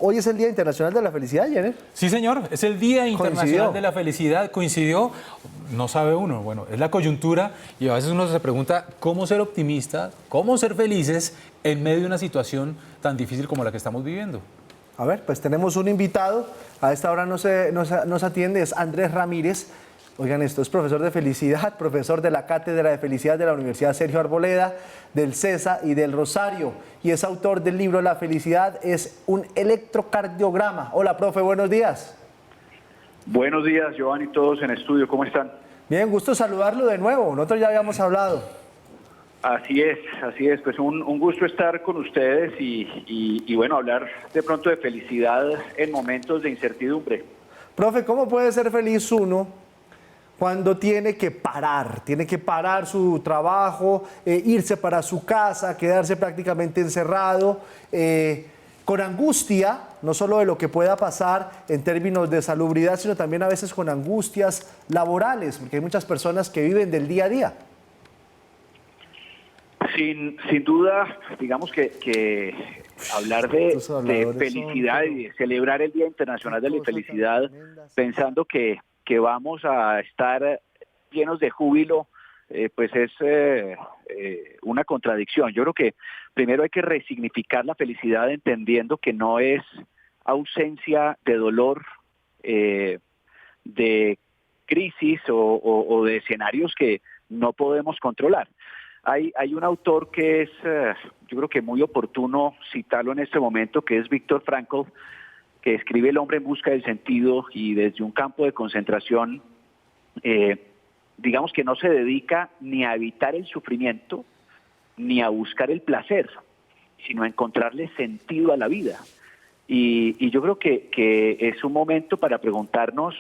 Hoy es el Día Internacional de la Felicidad, Jenner. Sí, señor, es el Día Internacional Coincidió. de la Felicidad. Coincidió, no sabe uno, bueno, es la coyuntura y a veces uno se pregunta cómo ser optimista, cómo ser felices en medio de una situación tan difícil como la que estamos viviendo. A ver, pues tenemos un invitado, a esta hora nos atiende, es Andrés Ramírez. Oigan esto, es profesor de felicidad, profesor de la Cátedra de Felicidad de la Universidad Sergio Arboleda, del CESA y del Rosario, y es autor del libro La felicidad es un electrocardiograma. Hola, profe, buenos días. Buenos días, Giovanni, y todos en estudio, ¿cómo están? Bien, gusto saludarlo de nuevo, nosotros ya habíamos hablado. Así es, pues un gusto estar con ustedes y bueno, hablar de pronto de felicidad en momentos de incertidumbre. Profe, ¿cómo puede ser feliz uno cuando tiene que parar su trabajo, irse para su casa, quedarse prácticamente encerrado, con angustia, no solo de lo que pueda pasar en términos de salubridad, sino también a veces con angustias laborales, porque hay muchas personas que viven del día a día? Sin duda, digamos que hablar de felicidad y de celebrar el Día Internacional de la Felicidad pensando que vamos a estar llenos de júbilo, pues es una contradicción. Yo creo que primero hay que resignificar la felicidad entendiendo que no es ausencia de dolor, de crisis o de escenarios que no podemos controlar. Hay un autor que es, yo creo que muy oportuno citarlo en este momento, que es Viktor Frankl, que escribe El hombre en busca del sentido y desde un campo de concentración, digamos que no se dedica ni a evitar el sufrimiento, ni a buscar el placer, sino a encontrarle sentido a la vida. Y yo creo que es un momento para preguntarnos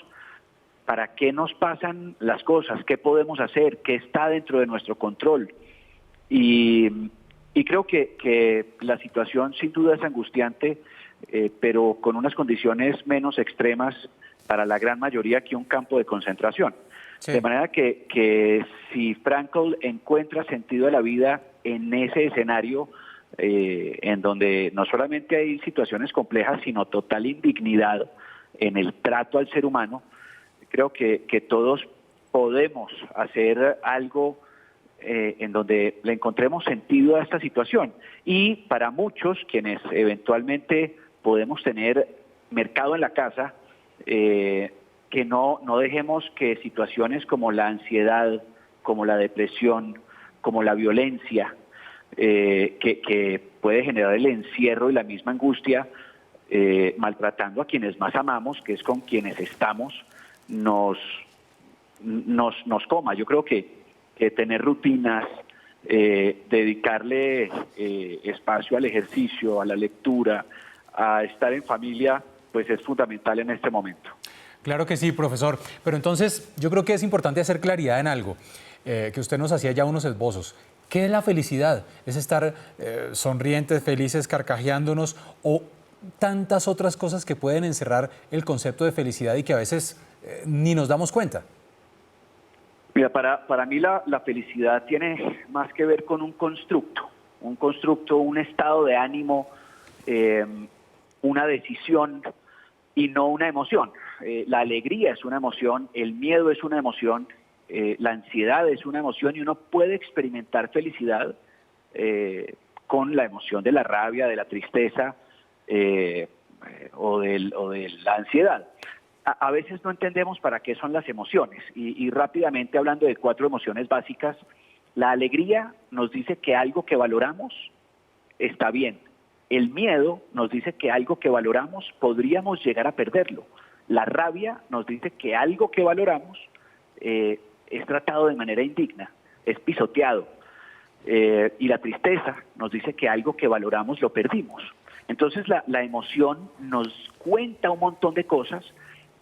para qué nos pasan las cosas, qué podemos hacer, qué está dentro de nuestro control. Y creo que la situación sin duda es angustiante, pero con unas condiciones menos extremas para la gran mayoría que un campo de concentración. Sí. De manera que si Frankl encuentra sentido a la vida en ese escenario, en donde no solamente hay situaciones complejas, sino total indignidad en el trato al ser humano, creo que todos podemos hacer algo en donde le encontremos sentido a esta situación. Y para muchos, quienes eventualmente podemos tener mercado en la casa, que no dejemos que situaciones como la ansiedad, como la depresión, como la violencia, que puede generar el encierro y la misma angustia, maltratando a quienes más amamos, que es con quienes estamos, nos coma. Yo creo que tener rutinas, dedicarle espacio al ejercicio, a la lectura, a estar en familia, pues es fundamental en este momento. Claro que sí, profesor. Pero entonces yo creo que es importante hacer claridad en algo, que usted nos hacía ya unos esbozos. ¿Qué es la felicidad? ¿Es estar sonrientes, felices, carcajeándonos o tantas otras cosas que pueden encerrar el concepto de felicidad y que a veces ni nos damos cuenta? Mira, para mí la felicidad tiene más que ver con un constructo, un estado de ánimo, una decisión y no una emoción. La alegría es una emoción, el miedo es una emoción, la ansiedad es una emoción y uno puede experimentar felicidad con la emoción de la rabia, de la tristeza o de la ansiedad. A veces no entendemos para qué son las emociones y rápidamente hablando de 4 emociones básicas, la alegría nos dice que algo que valoramos está bien. El miedo nos dice que algo que valoramos podríamos llegar a perderlo. La rabia nos dice que algo que valoramos es tratado de manera indigna, es pisoteado. Y la tristeza nos dice que algo que valoramos lo perdimos. Entonces la emoción nos cuenta un montón de cosas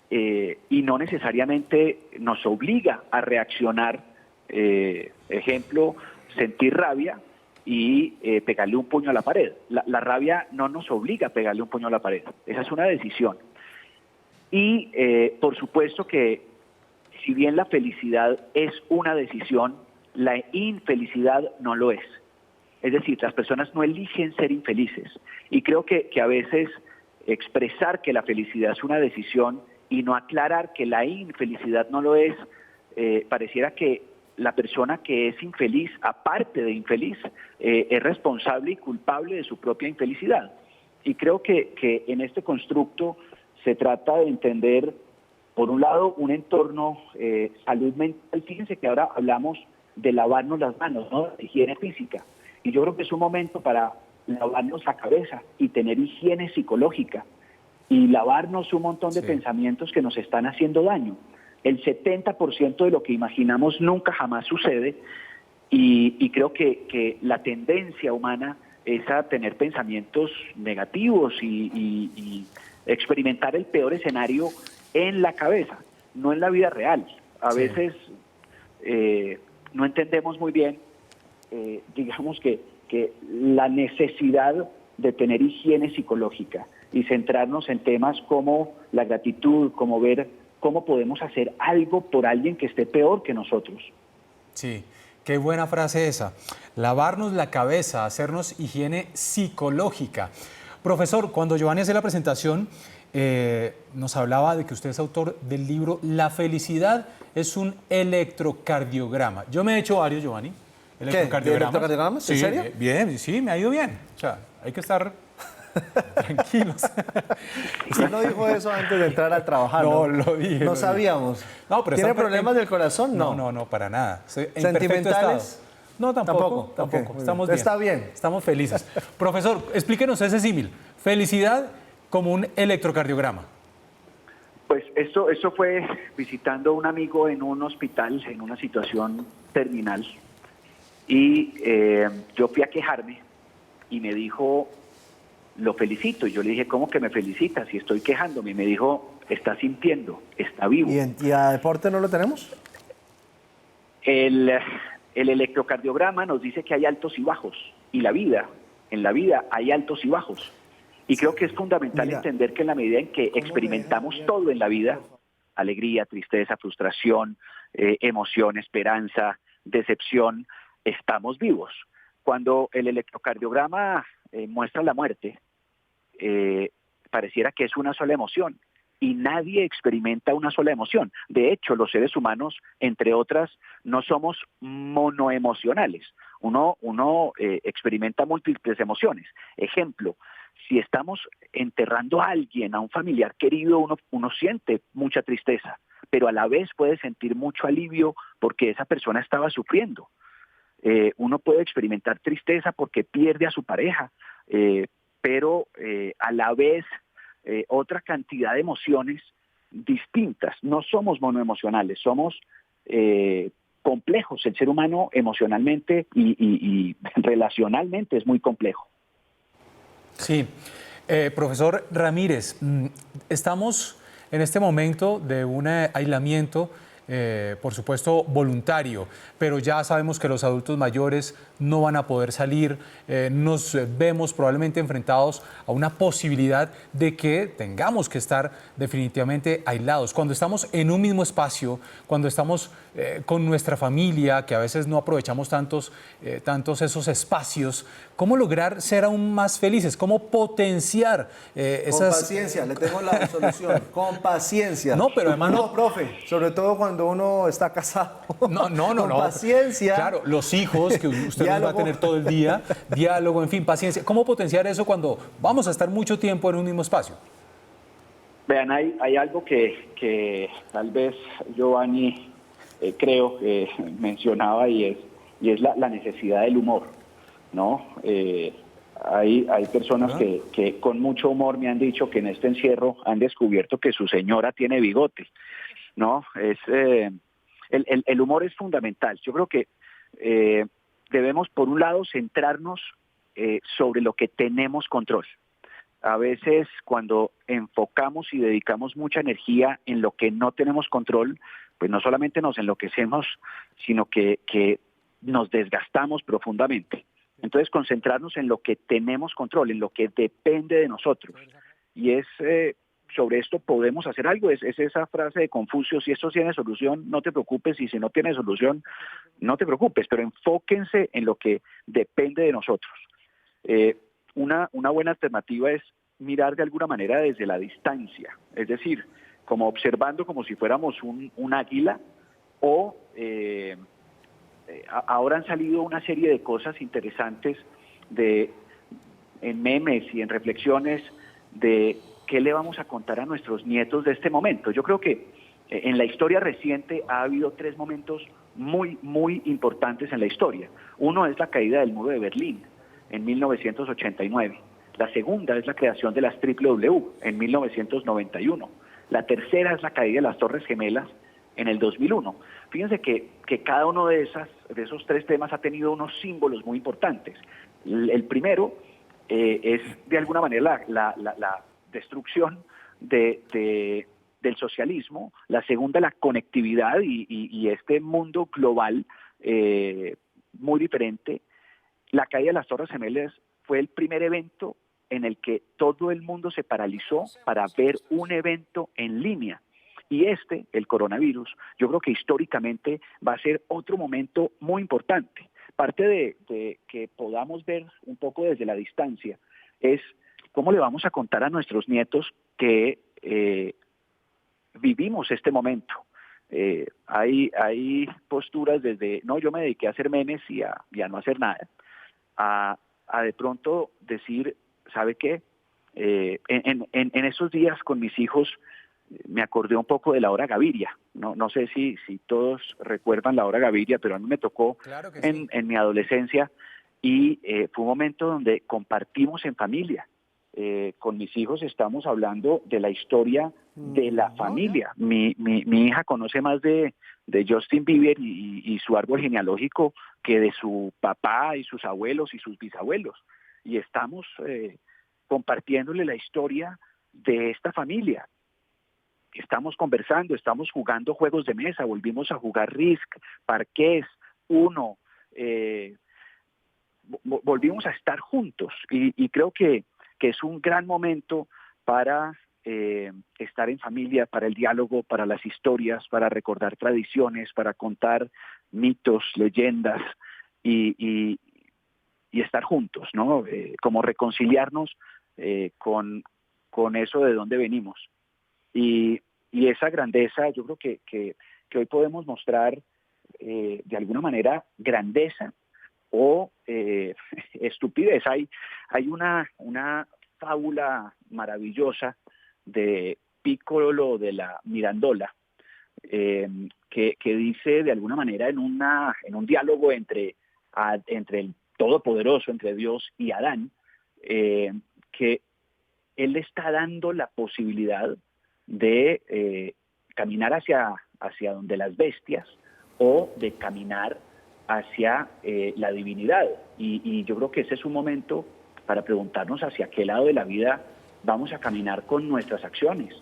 y no necesariamente nos obliga a reaccionar. Ejemplo, sentir rabia y pegarle un puño a la pared. La rabia no nos obliga a pegarle un puño a la pared. Esa es una decisión. Y por supuesto que si bien la felicidad es una decisión, la infelicidad no lo es. Es decir, las personas no eligen ser infelices. Y creo que a veces expresar que la felicidad es una decisión y no aclarar que la infelicidad no lo es, pareciera que la persona que es infeliz, aparte de infeliz, es responsable y culpable de su propia infelicidad. Y creo que en este constructo se trata de entender, por un lado, un entorno, salud mental. Fíjense que ahora hablamos de lavarnos las manos, ¿no? Higiene física. Y yo creo que es un momento para lavarnos la cabeza y tener higiene psicológica y lavarnos un montón de pensamientos que nos están haciendo daño. El 70% de lo que imaginamos nunca jamás sucede y creo que la tendencia humana es a tener pensamientos negativos y experimentar el peor escenario en la cabeza, no en la vida real. A veces no entendemos muy bien, digamos que la necesidad de tener higiene psicológica y centrarnos en temas como la gratitud, como ver cómo podemos hacer algo por alguien que esté peor que nosotros. Sí, qué buena frase esa. Lavarnos la cabeza, hacernos higiene psicológica. Profesor, cuando Giovanni hacía la presentación, nos hablaba de que usted es autor del libro La felicidad es un electrocardiograma. Yo me he hecho varios, Giovanni. ¿Qué? ¿De electrocardiogramas? ¿En serio? Bien, sí, me ha ido bien. O sea, hay que estar tranquilos. Usted no dijo eso antes de entrar a trabajar, ¿no? No, lo dije. No sabíamos. No, pero ¿Tiene problemas del corazón? No. No, para nada. ¿Sentimentales? No, tampoco. Okay. Estamos bien. Está bien. Estamos felices. Profesor, explíquenos ese símil. Felicidad como un electrocardiograma. Pues eso fue visitando a un amigo en un hospital, en una situación terminal. Y yo fui a quejarme y me dijo, lo felicito. Y yo le dije, ¿cómo que me felicitas si estoy quejándome? Y me dijo, está sintiendo, está vivo. ¿Y a deporte no lo tenemos? El electrocardiograma nos dice que hay altos y bajos. Y en la vida hay altos y bajos. Y creo que es fundamental entender que en la medida en que experimentamos todo en la vida, alegría, tristeza, frustración, emoción, esperanza, decepción, estamos vivos. Cuando el electrocardiograma muestra la muerte, pareciera que es una sola emoción y nadie experimenta una sola emoción. De hecho, los seres humanos, entre otras, no somos monoemocionales. Uno experimenta múltiples emociones. Ejemplo, si estamos enterrando a alguien, a un familiar querido, uno siente mucha tristeza, pero a la vez puede sentir mucho alivio porque esa persona estaba sufriendo. Uno puede experimentar tristeza porque pierde a su pareja, pero a la vez otra cantidad de emociones distintas. No somos monoemocionales, somos complejos. El ser humano emocionalmente y relacionalmente es muy complejo. Sí. Profesor Ramírez, estamos en este momento de un aislamiento, por supuesto voluntario, pero ya sabemos que los adultos mayores no van a poder salir, nos vemos probablemente enfrentados a una posibilidad de que tengamos que estar definitivamente aislados. Cuando estamos en un mismo espacio, cuando estamos con nuestra familia, que a veces no aprovechamos tantos esos espacios, ¿cómo lograr ser aún más felices? ¿Cómo potenciar esas... Con paciencia, le tengo la solución. Con paciencia. No, pero además no, profe, sobre todo cuando uno está casado. No. Con paciencia. Claro, los hijos que usted los va a tener todo el día, diálogo, en fin, paciencia. ¿Cómo potenciar eso cuando vamos a estar mucho tiempo en un mismo espacio? Vean, hay algo que tal vez Giovanni creo que mencionaba y es la necesidad del humor, ¿no? Hay personas que con mucho humor me han dicho que en este encierro han descubierto que su señora tiene bigote, ¿no? El humor es fundamental. Yo creo que debemos, por un lado, centrarnos sobre lo que tenemos control. A veces, cuando enfocamos y dedicamos mucha energía en lo que no tenemos control, pues no solamente nos enloquecemos, sino que nos desgastamos profundamente. Entonces, concentrarnos en lo que tenemos control, en lo que depende de nosotros. Y sobre esto podemos hacer algo. Es esa frase de Confucio: si esto tiene solución, no te preocupes, y si no tiene solución, no te preocupes, pero enfóquense en lo que depende de nosotros. Una buena alternativa es mirar de alguna manera desde la distancia, es decir, como observando como si fuéramos un águila o ahora han salido una serie de cosas interesantes en memes y en reflexiones de qué le vamos a contar a nuestros nietos de este momento. Yo creo que en la historia reciente ha habido 3 momentos muy, muy importantes en la historia. Uno es la caída del muro de Berlín en 1989. La segunda es la creación de las W en 1991. La tercera es la caída de las Torres Gemelas en el 2001. Fíjense que cada uno de esos 3 temas ha tenido unos símbolos muy importantes. El primero es de alguna manera la destrucción del socialismo, la segunda la conectividad y este mundo global muy diferente. La caída de las Torres Gemelas fue el primer evento en el que todo el mundo se paralizó para ver un evento en línea. Y el coronavirus, yo creo que históricamente va a ser otro momento muy importante. Parte de que podamos ver un poco desde la distancia es cómo le vamos a contar a nuestros nietos que vivimos este momento. Hay posturas desde, no, yo me dediqué a hacer memes y a no hacer nada, a de pronto decir, ¿sabe qué? En esos días con mis hijos me acordé un poco de la hora Gaviria. No sé si todos recuerdan la hora Gaviria, pero a mí me tocó Claro que sí. en mi adolescencia y fue un momento donde compartimos en familia. Con mis hijos estamos hablando de la historia de la familia. Mi hija conoce más de Justin Bieber y su árbol genealógico que de su papá y sus abuelos y sus bisabuelos. Y estamos compartiéndole la historia de esta familia. Estamos conversando, estamos jugando juegos de mesa, volvimos a jugar Risk, Parqués, Uno, volvimos a estar juntos y creo que es un gran momento para estar en familia, para el diálogo, para las historias, para recordar tradiciones, para contar mitos, leyendas y estar juntos, ¿no? Como reconciliarnos con eso de dónde venimos. Y esa grandeza, yo creo que hoy podemos mostrar de alguna manera grandeza o estupidez. Hay una fábula maravillosa de Piccolo de la Mirandola que dice de alguna manera en un diálogo entre el Todopoderoso, entre Dios y Adán, que él le está dando la posibilidad de caminar hacia donde las bestias o de caminar hacia la divinidad. Y yo creo que ese es un momento para preguntarnos hacia qué lado de la vida vamos a caminar con nuestras acciones.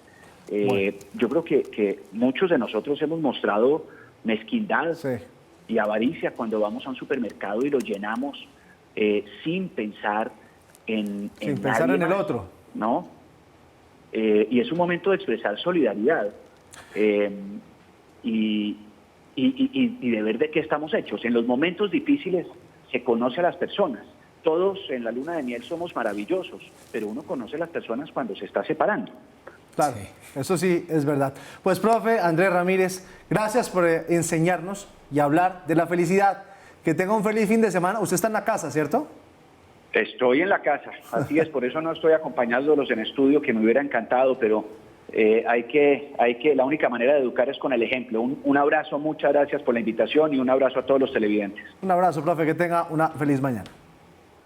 Yo creo que muchos de nosotros hemos mostrado mezquindad y avaricia cuando vamos a un supermercado y lo llenamos sin pensar en pensar en el otro, ¿no? Y es un momento de expresar solidaridad y de ver de qué estamos hechos. En los momentos difíciles se conoce a las personas. Todos en la luna de miel somos maravillosos, pero uno conoce a las personas cuando se está separando. Claro, eso sí es verdad. Pues, profe Andrés Ramírez, gracias por enseñarnos y hablar de la felicidad. Que tenga un feliz fin de semana. Usted está en la casa, ¿cierto? Estoy en la casa, así es, por eso no estoy acompañándolos en estudio, que me hubiera encantado, pero la única manera de educar es con el ejemplo. Un abrazo, muchas gracias por la invitación y un abrazo a todos los televidentes. Un abrazo, profe, que tenga una feliz mañana.